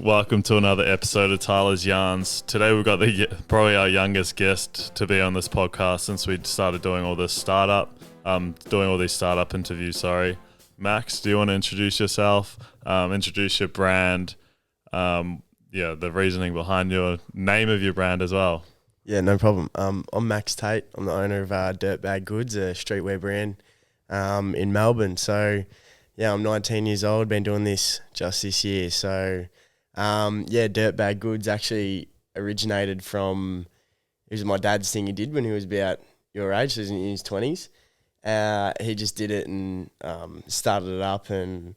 Welcome to another episode of Tyler's Yarns. Today we've got probably our youngest guest to be on this podcast since we started doing all these startup interviews. Sorry, Max, do you want to introduce yourself? Introduce your brand. The reasoning behind your name of your brand as well. Yeah, no problem. I'm Max Tate. I'm the owner of Dirtbags Goods, a streetwear brand in Melbourne. So, yeah, I'm 19 years old. Been doing this just this year. So, Dirtbags Goods actually originated from, it was my dad's thing he did when he was about your age, so he was in his 20s. He just did it and started it up, and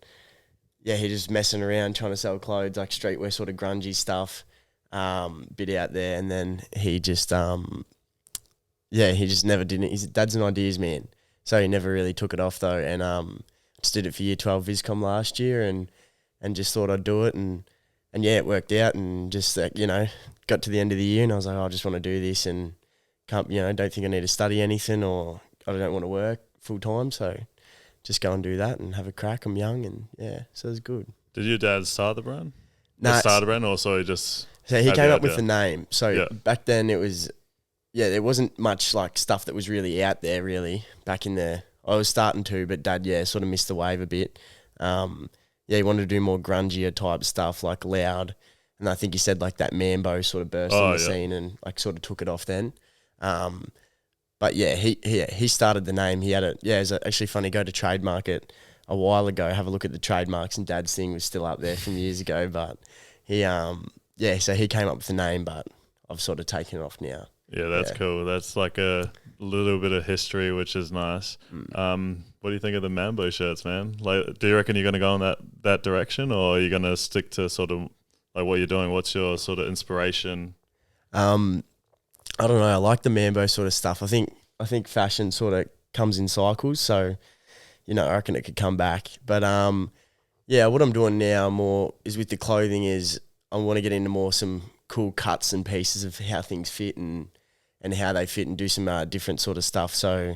he just messing around trying to sell clothes, like streetwear sort of grungy stuff, bit out there, and then he just never did it. His dad's an ideas man, so he never really took it off though, and just did it for year 12 Viscom last year, and just thought I'd do it, and it worked out, and just got to the end of the year, and I was like, I just want to do this, and don't think I need to study anything, or I don't want to work full time, so just go and do that and have a crack. I'm young, and so it's good. Did your dad start the brand? No, start the brand, or so he just... So he came up with the name. So back then it was, there wasn't much like stuff that was really out there really back in there. I was starting to, but Dad, sort of missed the wave a bit. He wanted to do more grungier type stuff, like loud. And I think he said like that Mambo sort of burst on the scene and like sort of took it off then. He started the name. He had it. Yeah, it was actually funny. Go to Trade Market a while ago, have a look at the trademarks, and Dad's thing was still up there from years ago. But he, so he came up with the name, but I've sort of taken it off now. Yeah, that's cool. That's like a little bit of history, which is nice. What do you think of the Mambo shirts, man? Like, do you reckon you're going to go in that direction, or are you going to stick to sort of like what you're doing? What's your sort of inspiration? I don't know. I like the Mambo sort of stuff. I think fashion sort of comes in cycles, so I reckon it could come back. But what I'm doing now more is with the clothing is I want to get into more some cool cuts and pieces of how things fit and how they fit, and do some different sort of stuff. So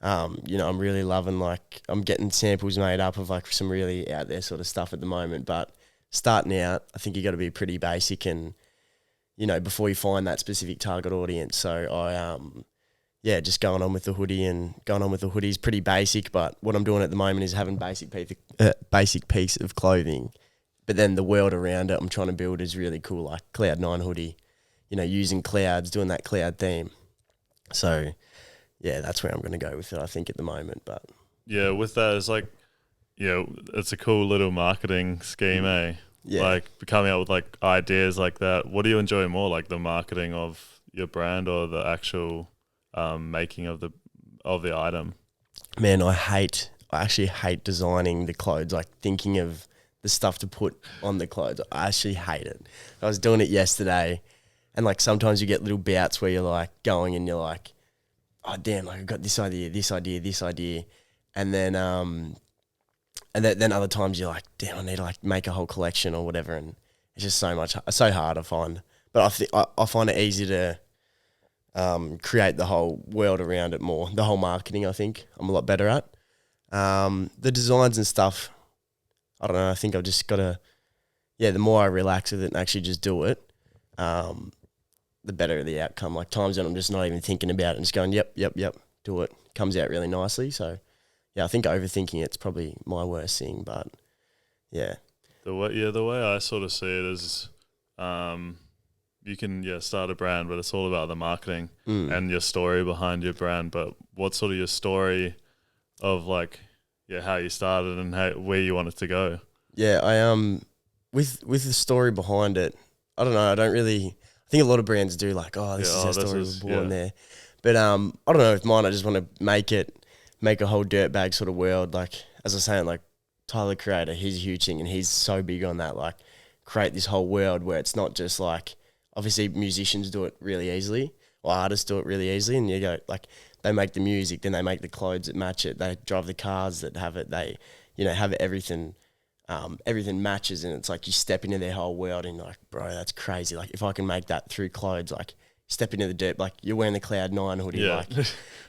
I'm really loving, like, I'm getting samples made up of like some really out there sort of stuff at the moment. But starting out, I think you got to be pretty basic and before you find that specific target audience. So I, just going on with the hoodie, and going on with the hoodie is pretty basic, but what I'm doing at the moment is having basic piece of clothing, but then the world around it I'm trying to build is really cool, like Cloud9 hoodie, using clouds, doing that cloud theme. So, that's where I'm going to go with it, I think, at the moment. But with that, it's like, it's a cool little marketing scheme, eh? Yeah. Like coming up with like ideas like that. What do you enjoy more, like the marketing of your brand or the actual making of the item? Man, I actually hate designing the clothes, like thinking of the stuff to put on the clothes. I actually hate it. I was doing it yesterday, and like sometimes you get little bouts where you're like going and you're like, oh damn, like I've got this idea, and then other times you're like, damn, I need to like make a whole collection or whatever, and it's just so hard I find. But I find it easy to create the whole world around it more. The whole marketing, I think I'm a lot better at. The designs and stuff, I don't know, I think I've just got to, the more I relax with it and actually just do it, the better the outcome. Like times when I'm just not even thinking about it and just going, yep, do it. Comes out really nicely. So, I think overthinking it's probably my worst thing, but The way I sort of see it is, you can start a brand, but it's all about the marketing and your story behind your brand. But what's sort of your story of like, how you started and where you want it to go? Yeah, I with the story behind it, I don't know. I think a lot of brands do like, this is our story, we're born there. But I don't know if mine, I just want to make a whole dirtbag sort of world. Like, as I was saying, like Tyler Creator, he's a huge thing, and he's so big on that, like create this whole world where it's not just like, obviously musicians do it really easily, or artists do it really easily, and you go like, they make the music, then they make the clothes that match it, they drive the cars that have it, they have everything matches, and it's like you step into their whole world and you're like, bro, that's crazy. Like if I can make that through clothes, like step into the dirt, like you're wearing the Cloud9 hoodie, like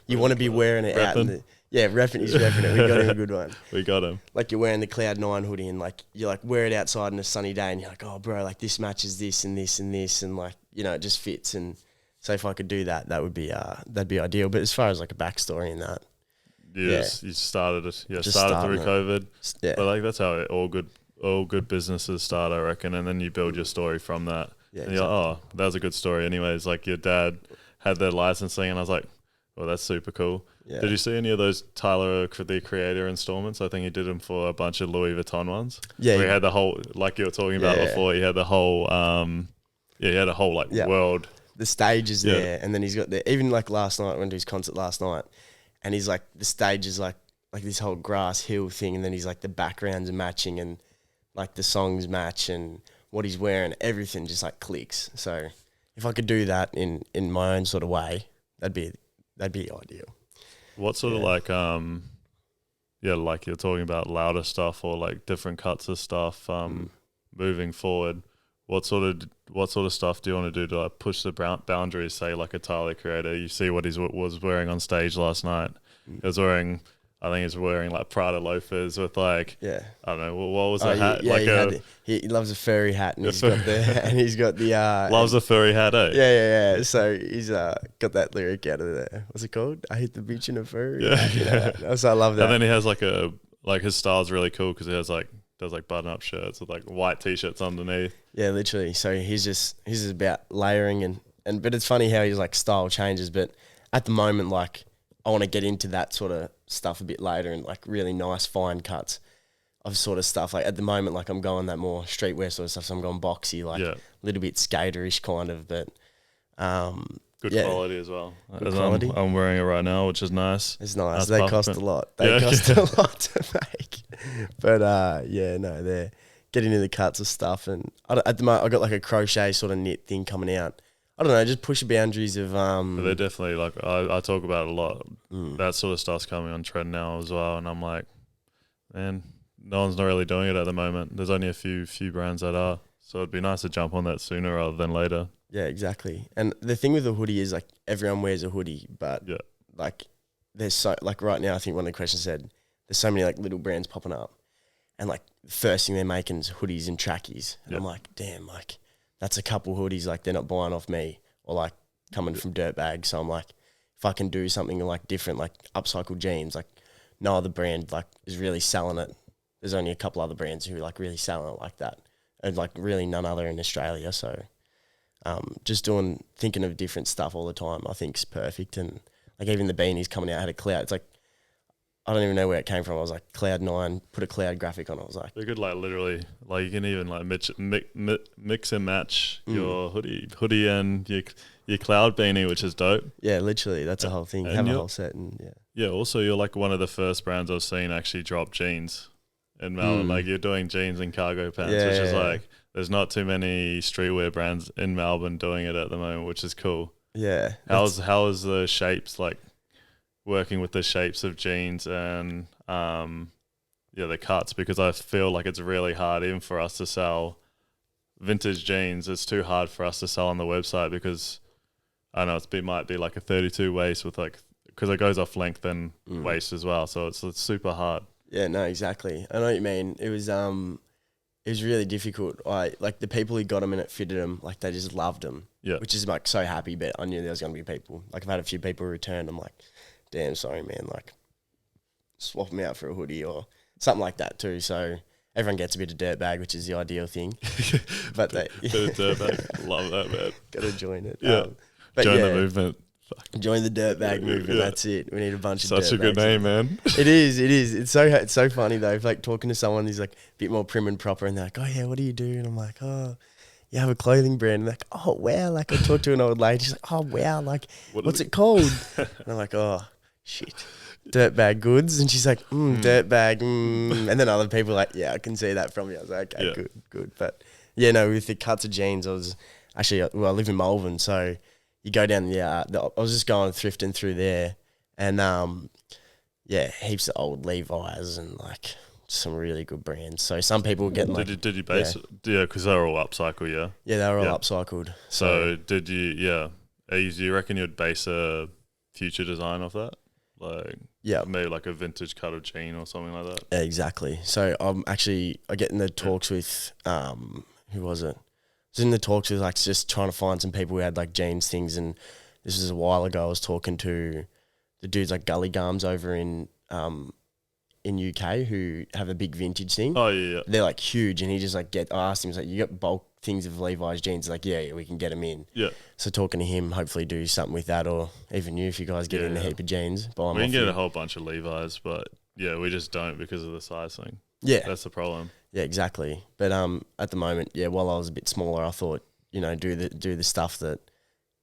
you want to be wearing it out in the, Yeah, he's repping it. We got him a good one. We got him. Like you're wearing the Cloud 9 hoodie and like you like wear it outside on a sunny day and you're like, oh bro, like this matches this and this and this and like, you know, it just fits. And so if I could do that, that would be that'd be ideal. But as far as like a backstory in that, You started it. Yeah, started through COVID. Yeah. But like that's how all good businesses start, I reckon, and then you build your story from that. Yeah, and you're like, oh, that was a good story. Anyways, like your dad had their licensing, and I was like, well, that's super cool. Yeah. Did you see any of those Tyler, the Creator installments? I think he did them for a bunch of Louis Vuitton ones. Yeah. Where he had the whole, like you were talking about before, he had the whole, he had a whole like world. The stage is there, and then he's got even like last night, I went to his concert last night, and he's like, the stage is like this whole grass hill thing, and then he's like the backgrounds are matching, and like the songs match, and what he's wearing, everything just like clicks. So if I could do that in my own sort of way, that'd be ideal. What sort of like like you're talking about louder stuff or like different cuts of stuff moving forward. What sort of stuff do you want to do to like push the boundaries? Say like a Tyler Creator, you see what he was wearing on stage last night. He was wearing, I think he's wearing like Prada loafers with like I don't know what was the hat? He loves a furry hat, and he's got the loves a furry hat, eh? Yeah. So he's got that lyric out of there. What's it called? I hit the beach in a furry. Yeah. So I love that. And then he has like his style's really cool because he has like does like button up shirts with like white t-shirts underneath. Yeah, literally. So he's just about layering and but it's funny how his like style changes. But at the moment, like I want to get into that sort of stuff a bit later and like really nice fine cuts of sort of stuff. Like at the moment, like I'm going that more streetwear sort of stuff. So I'm going boxy, like a little bit skaterish kind of, but good quality as well. Good quality. I'm wearing it right now, which is nice. It's nice. They cost a lot. They cost a lot to make. But they're getting into the cuts of stuff. And at the moment, I got like a crochet sort of knit thing coming out. I don't know, just push the boundaries of But they're definitely like I talk about it a lot. That sort of stuff's coming on trend now as well, and I'm like, man, no one's not really doing it at the moment. There's only a few brands that are, so it'd be nice to jump on that sooner rather than later. Yeah, exactly. And the thing with a hoodie is like everyone wears a hoodie, but like there's so like right now I think one of the questions said there's so many like little brands popping up, and like the first thing they're making is hoodies and trackies, and I'm like, damn, like. That's a couple hoodies, like they're not buying off me or like coming from Dirtbag. So I'm like, if I can do something like different, like upcycled jeans, like no other brand like is really selling it. There's only a couple other brands who like really selling it like that, and like really none other in Australia. So just thinking of different stuff all the time, I think is perfect. And like even the beanies coming out had a cloud. It's like I don't even know where it came from. I was like Cloud 9, put a cloud graphic on it. I was like, they could like literally like you can even like mix and match your hoodie and your cloud beanie, which is dope. Yeah, literally, that's a whole thing. Have a whole set and yeah. Also, you're like one of the first brands I've seen actually drop jeans in Melbourne. Like you're doing jeans and cargo pants, which is like there's not too many streetwear brands in Melbourne doing it at the moment, which is cool. Yeah. How is the shapes like? Working with the shapes of jeans and the cuts, because I feel like it's really hard even for us to sell vintage jeans. It's too hard for us to sell on the website because I know it might be like a 32 waist with like because it goes off length and waist as well, so it's super hard. Yeah, no, exactly. I know what you mean. It was really difficult. Like the people who got them and it fitted them, like they just loved them. Yeah, which is like so happy. But I knew there was gonna be people. Like I've had a few people return. I'm like, damn, sorry, man, like swap them out for a hoodie or something like that too. So everyone gets a bit of Dirtbag, which is the ideal thing. But bit of Dirtbag, love that, man. Gotta join it. Yeah, join the movement. Join the Dirtbag movement. That's it. We need a bunch of such a good name, man. It is. It's so funny though. If like talking to someone who's like a bit more prim and proper, and they're like, "Oh yeah, what do you do?" And I'm like, "Oh, you have a clothing brand." And they're like, "Oh wow!" Like I talked to an old lady. She's like, "Oh wow!" Like what's it called? And I'm like, "Oh shit, Dirtbag Goods." And she's like, "Dirtbag." And then other people are like, "Yeah, I can see that from you." I was like, "Okay, good." But yeah, no, with the cuts of jeans, I was actually I live in Melbourne, so. You go down I was just going thrifting through there, and heaps of old Levi's and like some really good brands. So some people get like. Did you base it? Yeah, because they're all upcycled. Yeah. Yeah, they were all upcycled. So did you? Yeah. Do you reckon you'd base a future design off that? Like, yeah, maybe like a vintage cut of jean or something like that. Yeah, exactly. So I get in the talks with who was it? I was in the talks with like just trying to find some people who had like jeans things, and this was a while ago. I was talking to the dudes like Gully Garms over in UK who have a big vintage thing. Oh yeah. They're like huge, and he just like I asked him, he's like, you got bulk things of Levi's jeans? He's like, yeah, we can get them in. Yeah. So talking to him, hopefully do something with that, or even you if you guys get in a heap of jeans. We can get a whole bunch of Levi's, but yeah, we just don't because of the size thing. Yeah, that's the problem. Yeah, exactly. But at the moment, yeah, while I was a bit smaller, I thought, you know, do the stuff that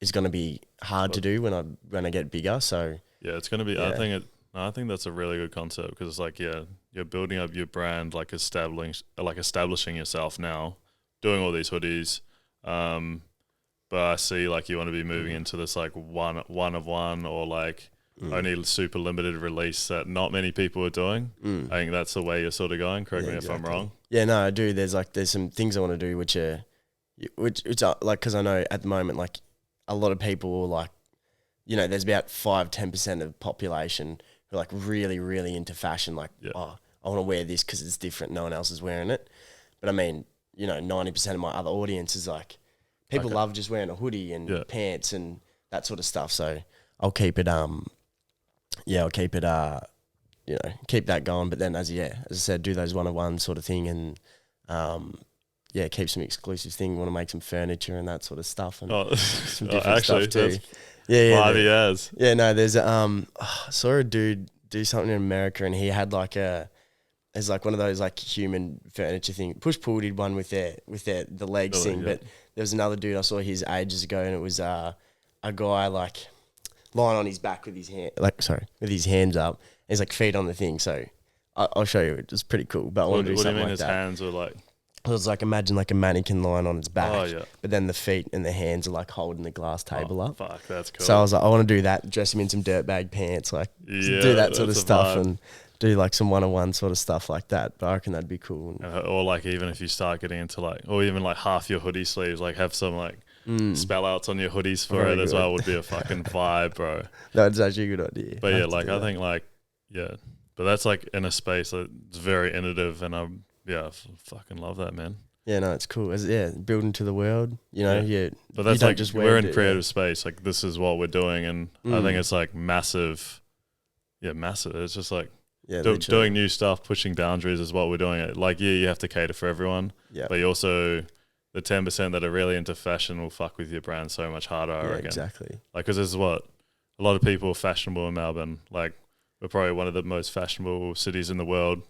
is going to be hard to do when I get bigger. So yeah, it's going to be. Yeah. I think that's a really good concept because it's like, yeah, you're building up your brand, like establishing yourself now, doing all these hoodies. But I see like you want to be moving into this like one of one, or like only super limited release that not many people are doing. I think that's the way you're sort of going. Correct me if I'm wrong. Yeah, no, I do. There's some things I want to do which are like, because I know at the moment like a lot of people like, you know, there's about 5-10% of the population who are like really, really into fashion. Like, oh, I want to wear this because it's different. No one else is wearing it. But I mean, you know, 90% of my other audience is like, people love just wearing a hoodie and pants and that sort of stuff. So I'll keep it, you know, keep that going. But then as I said, do those one-on-one sort of thing, and keep some exclusive thing. Want to make some furniture and that sort of stuff, and some different stuff too. Yeah, no, there's I saw a dude do something in America, and he had like there's like one of those like human furniture thing. Push Pull did one with the legs thing, but there was another dude I saw his ages ago, and it was a guy like lying on his back with his hands up. He's like feet on the thing. So I'll show you. It was pretty cool. But I want to do something like that. What do you mean his hands were like? It was like, imagine like a mannequin lying on its back, but then the feet and the hands are like holding the glass table up. Fuck, that's cool. So I was like, I want to do that, dress him in some dirtbag pants, like do that sort of stuff, and do like some one-on-one sort of stuff like that. But I reckon that'd be cool. Or like even if you start getting into like, or even like half your hoodie sleeves, like have some like spell outs on your hoodies for it as well would be a fucking vibe, bro. That's actually a good idea. But yeah, like I think like, but that's like in a space that's very innovative, and I'm, fucking love that, man. Yeah, no, it's cool. Building to the world, you know, But that's like, just we're in creative space. Like this is what we're doing, and I think it's like massive. Yeah, massive. It's just like doing new stuff, pushing boundaries is what we're doing. Like, you have to cater for everyone. Yeah. But you also, the 10% that are really into fashion will fuck with your brand so much harder, I reckon. Exactly. Like, because this is what a lot of people are fashionable in Melbourne. Like, we're probably one of the most fashionable cities in the world.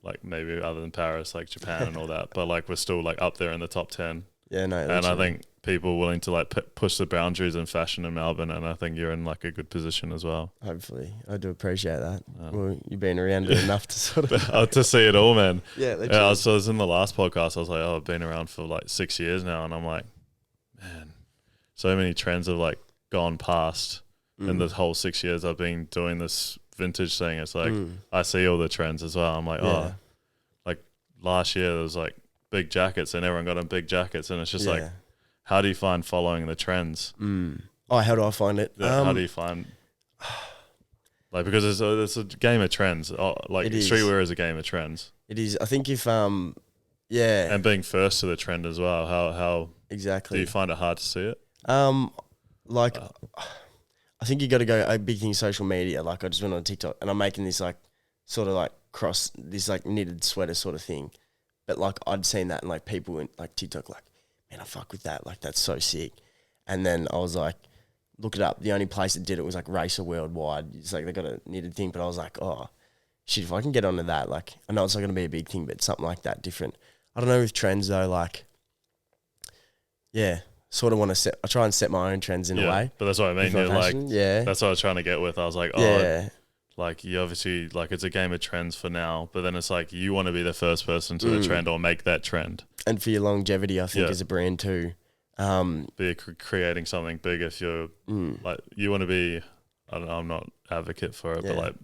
Like maybe other than Paris, like Japan and all that, but like we're still like up there in the top 10. Yeah, no. And I think people are willing to like push the boundaries in fashion in Melbourne, and I think you're in like a good position as well. Hopefully, I do appreciate that. Well, you've been around it enough to sort of to see it all, man. Yeah, literally. I was in the last podcast. I was like, I've been around for like 6 years now, and I'm like, man, so many trends have like gone past in the whole 6 years I've been doing this vintage thing. It's like I see all the trends as well. I'm like, like last year there was like big jackets, and everyone got on big jackets, and it's just like, how do you find following the trends? Oh, how do I find it? How do you find like, because it's a game of trends. Like streetwear is a game of trends. It is. I think if and being first to the trend as well. How exactly do you find it hard to see it? I think you got to go a big thing, social media. Like I just went on TikTok and I'm making this like sort of like this like knitted sweater sort of thing. But like I'd seen that and like people in like TikTok like, man, I fuck with that. Like that's so sick. And then I was like, look it up. The only place that did it was like Racer Worldwide. It's like they got a knitted thing, but I was like, oh shit, if I can get onto that, like I know it's not going to be a big thing, but something like that different. I don't know with trends though, like, sort of want to I try and set my own trends in a way. But that's what I mean. You're like, that's what I was trying to get with. I was like, like you obviously, like it's a game of trends for now, but then it's like you want to be the first person to the trend or make that trend. And for your longevity, I think as a brand too. Be creating something big if you're like, you want to be, I don't know, I'm not advocate for it, but like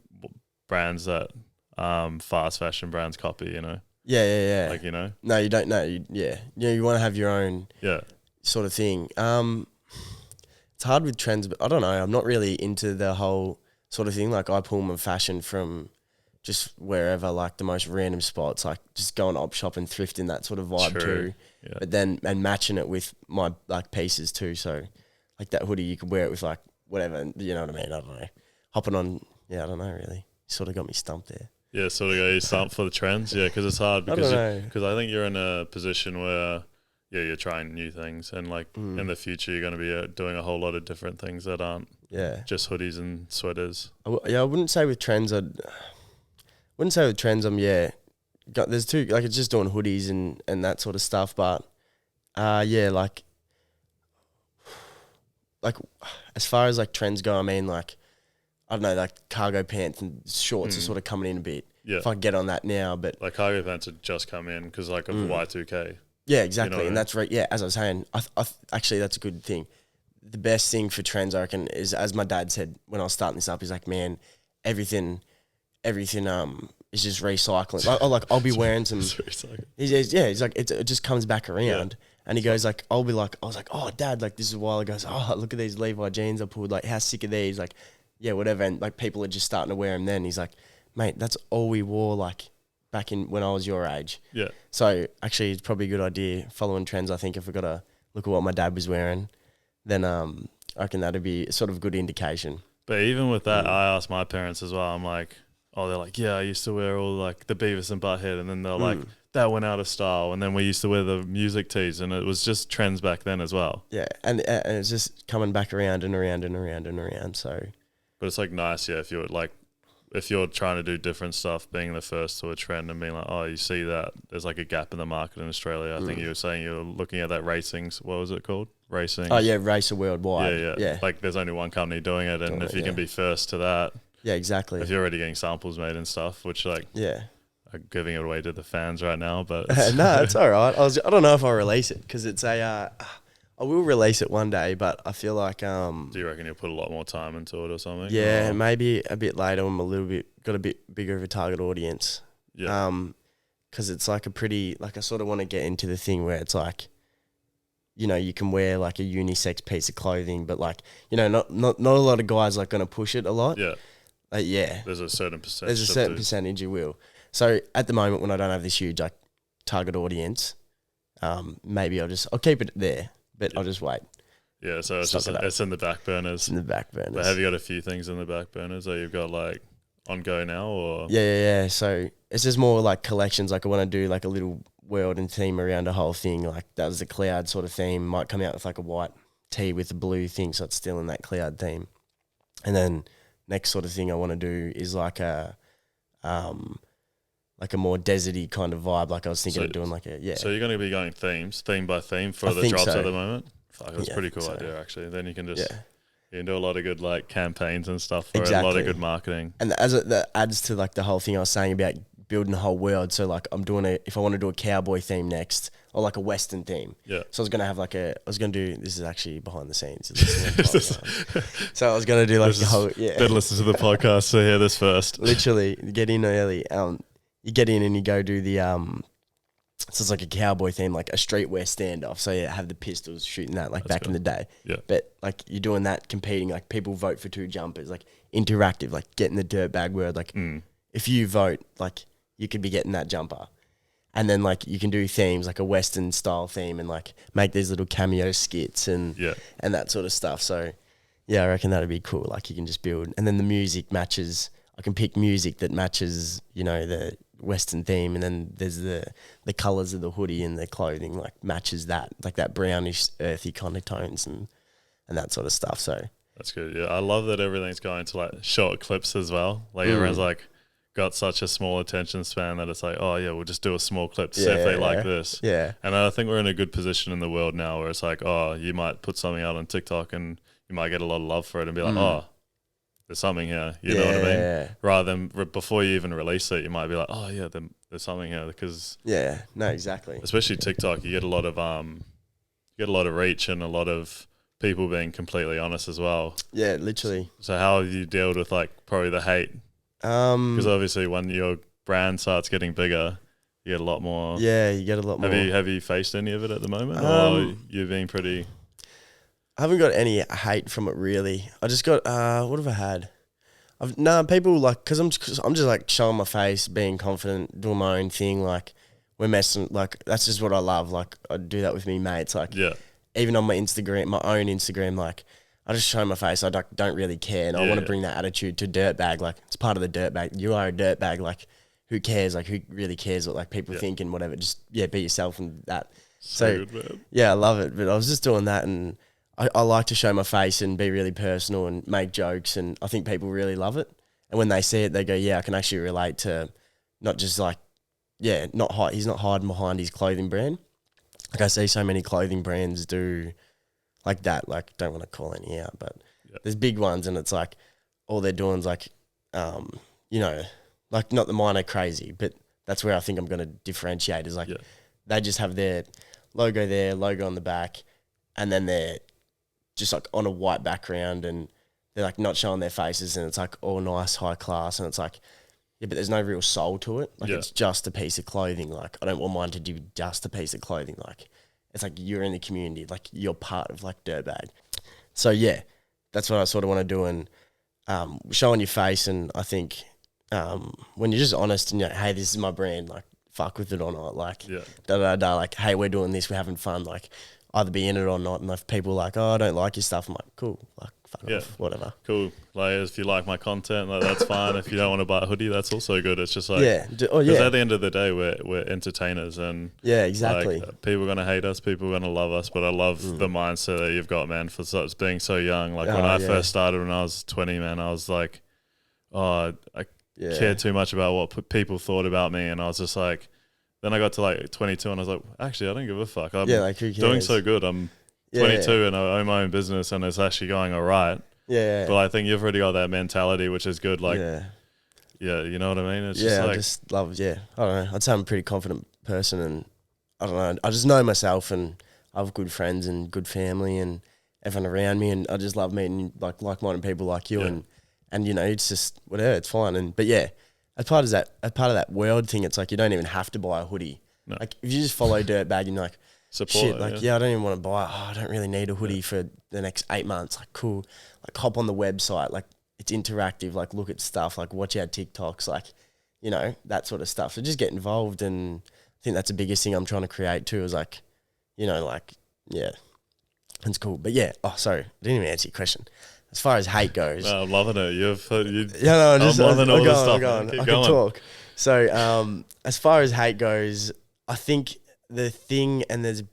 brands that fast fashion brands copy, you know? Yeah. Like, you know? No, you don't know. You want to have your own sort of thing. It's hard with trends, but I don't know. I'm not really into the whole sort of thing. Like I pull my fashion from just wherever, like the most random spots, like just going op shop and thrifting, that sort of vibe too. Yeah. But then and matching it with my like pieces too. So like that hoodie, you could wear it with like whatever. You know what I mean? I don't know. Hopping on, I don't know really. Sort of got me stumped there. Yeah, sort of got you stumped for the trends. Yeah, because it's hard because I think you're in a position where you're trying new things, and like in the future you're going to be doing a whole lot of different things that aren't just hoodies and sweaters. I wouldn't say with trends. There's two, like it's just doing hoodies and that sort of stuff. But like as far as like trends go, I mean like I don't know, like cargo pants and shorts are sort of coming in a bit. Yeah, if I get on that now, but like cargo pants have just come in because like of Y2K. Yeah, exactly, you know and that's right. Yeah, as I was saying, actually that's a good thing. The best thing for trends, I reckon, is as my dad said when I was starting this up. He's like, man, everything is just recycling. Like I'll be wearing some. He's like it just comes back around, and he goes like I was like, oh dad, like this is a while ago. Oh, look at these Levi jeans I pulled. Like how sick are these? Like yeah, whatever. And like people are just starting to wear them. Then he's like, mate, that's all we wore like back in when I was your age. Yeah. So actually, it's probably a good idea following trends. I think if we got to look at what my dad was wearing, then I reckon that'd be sort of a good indication. But even with that, I asked my parents as well. I'm like, oh, they're like, yeah, I used to wear all like the Beavis and Butthead, and then they're like, that went out of style, and then we used to wear the music tees, and it was just trends back then as well. Yeah, and it's just coming back around and around and around and around. So, but it's like nice, if you're trying to do different stuff, being the first to a trend and being like, oh, you see that there's like a gap in the market in Australia. I think you were saying you were looking at that racing. What was it called? Racing. Oh yeah, Racer Worldwide. Yeah. Like there's only one company doing it, and if you can be first to that. Yeah, exactly. If you're already getting samples made and stuff, which like I'm giving it away to the fans right now, but no, it's all right. I don't know if I'll release it because it's I will release it one day, but I feel like do you reckon you'll put a lot more time into it or something? Yeah, maybe a bit later when I'm got a bit bigger of a target audience. Yeah. Because it's like I sort of want to get into the thing where it's like, you know, you can wear like a unisex piece of clothing, but like, you know, not a lot of guys like going to push it a lot. Yeah. There's a certain percentage. There's a certain percentage you will. So at the moment when I don't have this huge like target audience, maybe I'll keep it there, but I'll just wait. Yeah, so it's in the back burners. In the back burners. But have you got a few things in the back burners that you've got like on go now or? Yeah. So it's just more like collections. Like I want to do like a little world and theme around the whole thing. Like that was the cloud sort of theme. Might come out with like a white tee with a blue thing, so it's still in that cloud theme. And then next sort of thing I want to do is like a more deserty kind of vibe. Like I was thinking of doing like a So you're going to be going theme by theme for the drops at the moment. Fuck, that's a pretty cool idea actually. Then you can just you can do a lot of good like campaigns and stuff for a lot of good marketing. And that adds to like the whole thing I was saying about building a whole world. So like I'm doing if I want to do a cowboy theme next or like a Western theme. Yeah. So I was going to have this is actually behind the scenes. So I was going to do like the whole, better listen to the podcast to hear this first. Literally get in early. You get in and you go do the, so it's like a cowboy theme, like a streetwear standoff. So have the pistols shooting that like back in the day. Yeah. But like you're doing that competing, like people vote for 2 jumpers, like interactive, like getting the dirtbag word. Like if you vote, like you could be getting that jumper. And then like you can do themes like a Western style theme and like make these little cameo skits and that sort of stuff. So yeah, I reckon that'd be cool. Like you can just build, and then the music matches. I can pick music that matches, you know, the Western theme, and then there's the colours of the hoodie and the clothing like matches that, like that brownish, earthy kind of tones and that sort of stuff. So that's good. Yeah, I love that everything's going to like short clips as well. Like everyone's like got such a small attention span that it's like, oh yeah, we'll just do a small clip to see if they like this. Yeah. And I think we're in a good position in the world now where it's like, oh, you might put something out on TikTok and you might get a lot of love for it and be like, oh, there's something here. You know what I mean? Yeah. Rather than before you even release it, you might be like, oh yeah, there's something here because exactly. Especially TikTok, you get a lot of reach and a lot of people being completely honest as well. Yeah, literally. So how have you dealt with like probably the hate? Because obviously when your brand starts getting bigger, you get a lot more. Yeah, you get a lot more. Have you faced any of it at the moment, or you're being pretty? I haven't got any hate from it really. I just got what have I had? People like, cause I'm just like showing my face, being confident, doing my own thing. Like we're messing, like that's just what I love. Like I do that with me mates. Like even on my Instagram, my own Instagram, like I just show my face. I don't really care, and I want to bring that attitude to Dirtbag. Like it's part of the Dirtbag. You are a Dirtbag. Like who cares? Like who really cares what like people think and whatever? Just be yourself and that. So good, man. Yeah, I love it. But I was just doing that, and I like to show my face and be really personal and make jokes, and I think people really love it. And when they see it, they go, yeah, I can actually relate to not just like, he's not hiding behind his clothing brand. Like I see so many clothing brands do like that. Like don't want to call any out, but there's big ones, and it's like all they're doing is like, like not the mine are crazy, but that's where I think I'm going to differentiate is like they just have their logo there, logo on the back, and then they're just like on a white background, and they're like not showing their faces, and it's like all nice, high class, and it's like, but there's no real soul to it. Like it's just a piece of clothing. Like I don't want mine to do just a piece of clothing. Like it's like you're in the community, like you're part of like Dirtbag. So yeah, that's what I sort of want to do, and showing your face. And I think when you're just honest and you're like, hey, this is my brand, like fuck with it or not, like like hey, we're doing this, we're having fun, like either be in it or not. And if people are like, oh, I don't like your stuff, I'm like, cool, like fuck off, whatever. Cool. Like if you like my content, like that's fine. If you don't want to buy a hoodie, that's also good. It's just like because at the end of the day, we're entertainers, and exactly. Like, people are gonna hate us, people are gonna love us, but I love the mindset that you've got, man. For being so young, like when I first started when I was 20, man, I was like, oh, I cared too much about what people thought about me, and I was just like. Then I got to like 22 and I was like, actually, I don't give a fuck. I'm like, who cares? Doing so good. I'm 22 and I own my own business and it's actually going all right. Yeah. But I think you've already got that mentality, which is good. Like, you know what I mean? It's just like, I just love, I don't know. I'd say I'm a pretty confident person, and I don't know. I just know myself, and I have good friends and good family and everyone around me, and I just love meeting like-minded people like you, and it's just whatever, it's fine. But as part of that world thing, it's like you don't even have to buy a hoodie. No. Like if you just follow Dirtbag and you're like, support shit, like I don't even want to buy. Oh, I don't really need a hoodie for the next 8 months. Like cool, like hop on the website. Like it's interactive. Like look at stuff. Like watch our TikToks. Like that sort of stuff. So just get involved, and I think that's the biggest thing I'm trying to create too. Is like, it's cool. But sorry, I didn't even answer your question. As far as hate goes, I'm loving it. I can talk. So, as far as hate goes, I think the thing, and there's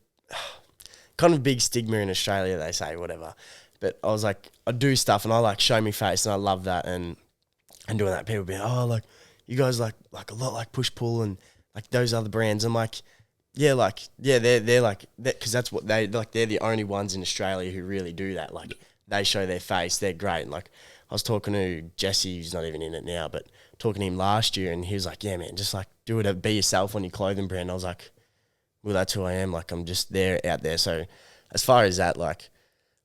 kind of big stigma in Australia, they say, whatever. But I was like, I do stuff and I like show me face, and I love that, and doing that. People be like you guys like a lot like push pull and like those other brands. I'm like, they're like because that's what they're the only ones in Australia who really do that. Like. They show their face, they're great. And like I was talking to Jesse, who's not even in it now, but talking to him last year, and he was like, yeah, man, just like do it, be yourself on your clothing brand. And I was like, well, that's who I am. Like I'm just out there. So as far as that, like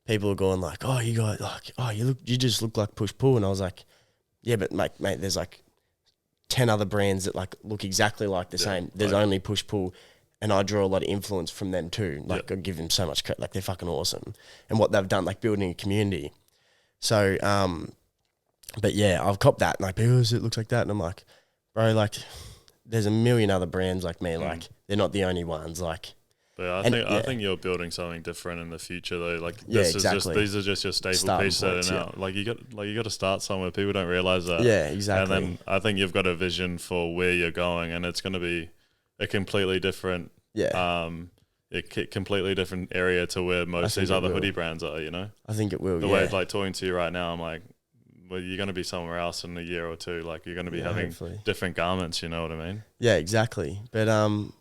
people are going like, oh, you got like, oh, you just look like push pull. And I was like, yeah, but mate, there's like 10 other brands that like look exactly like the same. There's only push pull. And I draw a lot of influence from them too. Like I give them so much credit. Like they're fucking awesome, and what they've done, like building a community. So, but I've copped that. And like, people, it looks like that, and I'm like, bro, like, there's a million other brands like me. Like they're not the only ones. Like, but I think you're building something different in the future though. Like this is just these are just your staple pieces that are out. Like you got to start somewhere. People don't realize that. Yeah, exactly. And then I think you've got a vision for where you're going, and it's going to be a completely different completely different area to where most of these other hoodie brands are, I think it will. The way it's like talking to you right now, I'm like, well, you're going to be somewhere else in a year or two. Like you're going to be having different garments, you know what I mean? Yeah, exactly. But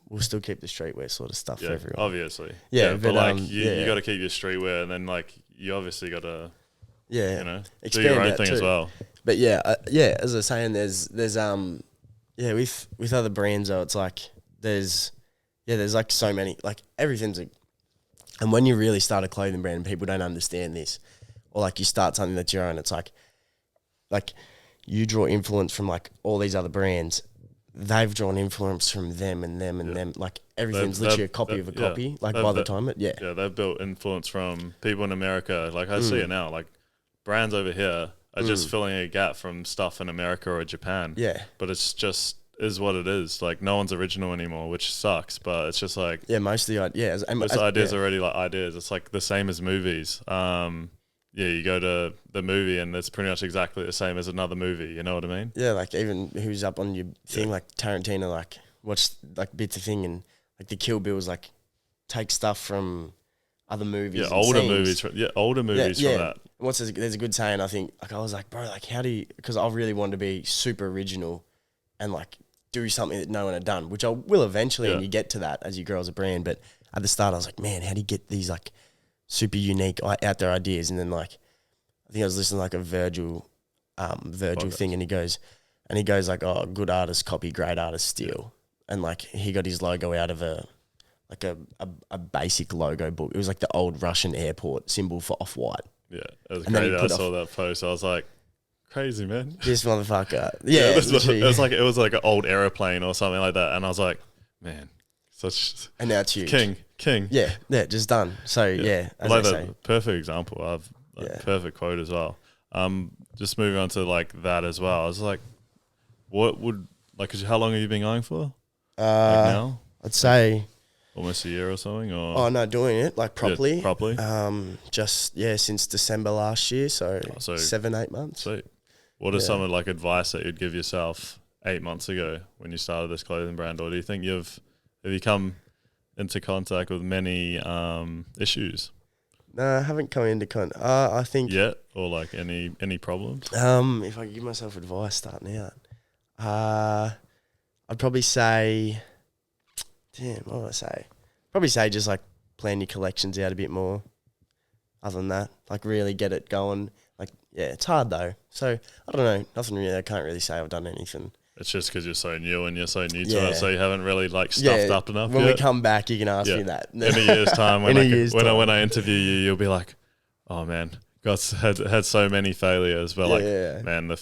we'll still keep the streetwear sort of stuff for everyone. Obviously. Yeah, but like you got to keep your streetwear, and then like you obviously got to do your own thing as well. But as I was saying, there's with other brands though, it's like there's like so many, like everything's and when you really start a clothing brand and people don't understand this, or like you start something that's your own, it's like you draw influence from like all these other brands. They've drawn influence from them and them and them. Like everything's literally a copy of a copy. Like by the time they've built influence from people in America. Like I see it now. Like brands over here are just filling a gap from stuff in America or Japan. Yeah. But it's just is what it is. Like no one's original anymore, which sucks. But it's just like most of the ideas. Most ideas are already like ideas. It's like the same as movies. You go to the movie and it's pretty much exactly the same as another movie. You know what I mean? Yeah, like even who's up on your thing, like Tarantino, like watch like bits of thing and like the Kill Bills, like take stuff from other movies. Yeah, older movies. From that. There's a good saying. I think like I was like, bro, like how do you? Because I really wanted to be super original and like do something that no one had done, which I will eventually, and you get to that as you grow as a brand. But at the start, I was like, man, how do you get these like super unique out there ideas? And then like, I think I was listening to like a Virgil thing, and he goes like, oh, good artists copy, great artists steal. And like he got his logo out of a basic logo book. It was like the old Russian airport symbol for Off-White. Yeah, it was crazy. I saw that post. I was like, crazy, man. This motherfucker. Yeah, it was like an old aeroplane or something like that. And I was like, man, such. And now it's huge. King. Yeah, just done. So as like I that say. perfect example. Perfect quote as well. Just moving on to like that as well. I was like, what would like? How long have you been going for? Like now, I'd say almost a year or something. Or doing it like properly. Yeah, properly. Since December last year, so 7-8 months. Sweet. What are some of like advice that you'd give yourself 8 months ago when you started this clothing brand, or do you think have you come into contact with many issues? No, I haven't come into I think yet, or like any problems. If I give myself advice starting out, I'd probably say, what would I say? Probably say just like plan your collections out a bit more. Other than that, like really get it going. Like it's hard though. So I don't know. Nothing really. I can't really say I've done anything. It's just because you're so new and you're so new to it, so you haven't really like stuffed up enough. When we come back, you can ask me that. In a year's time, when I interview you, you'll be like, "Oh man, God's had so many failures." But man, the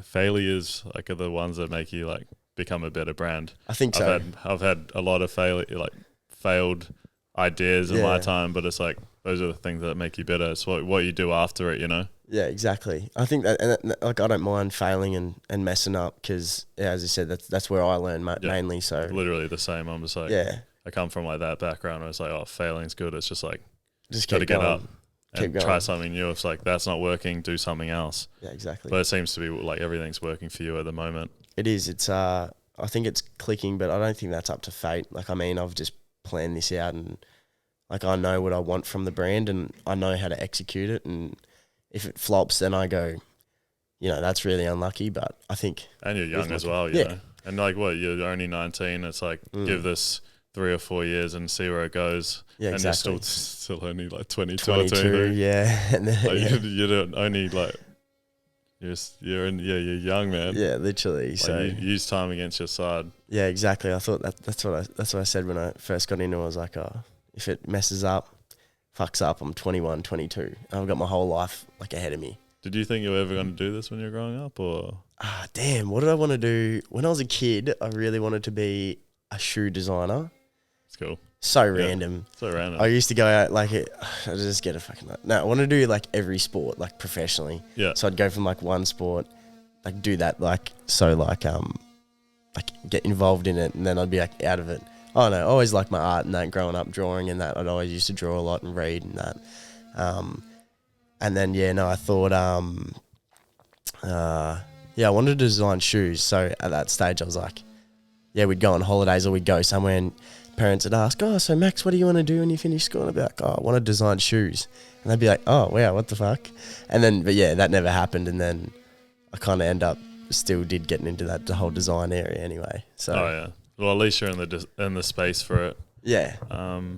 failures like are the ones that make you like become a better brand. I think so. I've had a lot of failed ideas in my time, but it's like those are the things that make you better. It's what you do after it, you know. Yeah, exactly. I think that, and like I don't mind failing and messing up because, as I said, that's where I learn mainly. So literally the same. I'm just like, I come from like that background where it's like, oh, failing's good. It's just like, just got to get up and try something new. It's like that's not working, do something else. Yeah, exactly. But it seems to be like everything's working for you at the moment. It is. It's I think it's clicking, but I don't think that's up to fate. Like I mean, I've just planned this out and like I know what I want from the brand and I know how to execute it, and if it flops, then I go, that's really unlucky. But I think, and you're young as well, you know. And like what, you're only 19. It's like give this 3 or 4 years and see where it goes. Yeah, and exactly. You're still only like 22 or 23. Yeah, and then, like you don't only like you're young, man. Yeah, literally. Like so you use time against your side. Yeah, exactly. I thought that's what I said when I first got into it. I was like, oh, if it messes up, fucks up, I'm 21, 22. I've got my whole life like ahead of me. Did you think you were ever going to do this when you were growing up, or? Damn, what did I want to do? When I was a kid, I really wanted to be a shoe designer. It's cool. So random. So random. I used to go out I just get a fucking... No, I want to do like every sport, like professionally. Yeah. So I'd go from like one sport, like do that like get involved in it, and then I'd be like out of it. Oh no, I always liked my art and that growing up, drawing and that. I'd always used to draw a lot and read and that. And then I thought I wanted to design shoes. So at that stage I was like, we'd go on holidays or we'd go somewhere and parents would ask, oh, so Max, what do you want to do when you finish school? And I'd be like, oh, I want to design shoes. And they'd be like, oh wow, what the fuck? And then that never happened, and then I kind of still did getting into the whole design area anyway. So well, at least you're in the space for it. Yeah.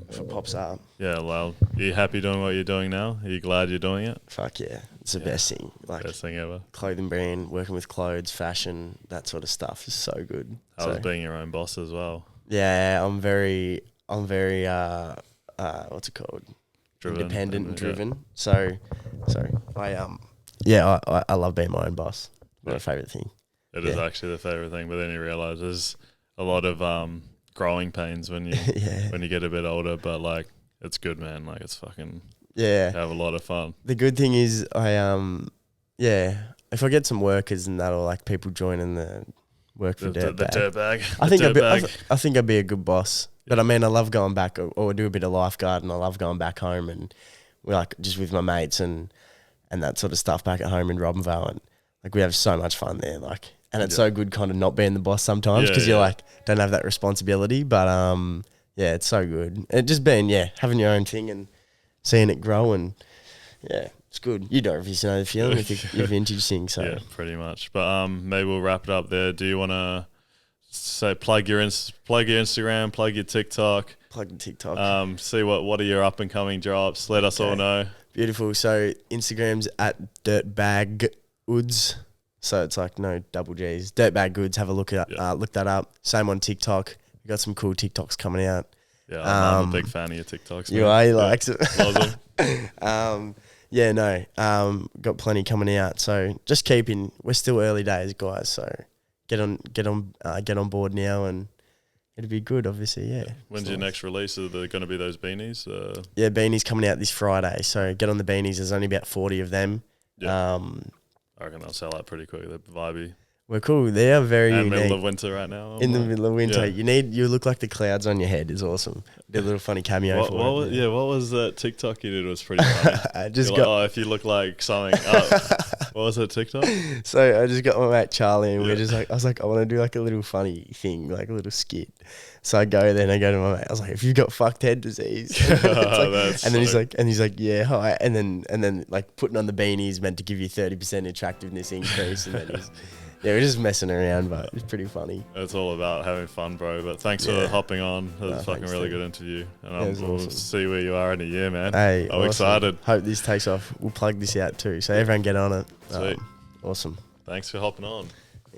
If it pops up. Yeah, well, are you happy doing what you're doing now? Are you glad you're doing it? Fuck yeah. It's the best thing. Like, best thing ever. Clothing brand, working with clothes, fashion, that sort of stuff is so good. How's being your own boss as well? Yeah, I'm very what's it called? Independent and driven. So, I love being my own boss. My favourite thing. It is actually the favourite thing, but then you realise there's a lot of growing pains when you when you get a bit older, but like it's good, man. Like it's fucking you have a lot of fun. The good thing is I yeah, if I get some workers and that, or like people joining the work for The Dirtbag. Dirtbag. I think I'd be a good boss. But I mean, I love going back, or do a bit of lifeguard, and I love going back home and we're like just with my mates and that sort of stuff back at home in Robinvale, and like we have so much fun there. Like, and it's so good kind of not being the boss sometimes because you're like don't have that responsibility. But yeah, it's so good. And just being having your own thing and seeing it grow, and it's good. You don't obviously know the feeling with your vintage thing. So yeah, pretty much. But maybe we'll wrap it up there. Do you want to say plug your Instagram, plug your TikTok? Plug the TikTok. See what are your up and coming drops. Let us all know. Beautiful. So Instagram's at Dirtbag Goods. So it's like no double G's. Dirtbag Goods. Have a look at look that up. Same on TikTok. We got some cool TikToks coming out. Yeah, I'm a big fan of your TikToks. You are. You likes it. Love them. Got plenty coming out. So just keeping. We're still early days, guys. So get on board now, and it'll be good. Obviously, yeah. When's your next release? Are there going to be those beanies? Yeah, beanies coming out this Friday. So get on the beanies. There's only about 40 of them. Yeah. I reckon I'll sell out pretty quick. They're vibey. We're cool. They are very unique. Middle of winter right now. In the middle of winter. You look like the clouds on your head is awesome. Did a little funny cameo what was that TikTok you did? It was pretty funny. If you look like something. What was that TikTok? So I just got my mate Charlie, and we're just like, I was like, I want to do like a little funny thing, like a little skit. So I go there and I go to my mate. I was like, "Have you got fucked head disease?" And then he's like, "Yeah, hi." And then like putting on the beanies meant to give you 30% attractiveness increase, and then we're just messing around, but it's pretty funny. It's all about having fun, bro. But thanks for hopping on. It was a fucking really good interview. And we'll see where you are in a year, man. Hey, I'm excited. Hope this takes off. We'll plug this out too. So everyone get on it. Sweet. Awesome. Thanks for hopping on.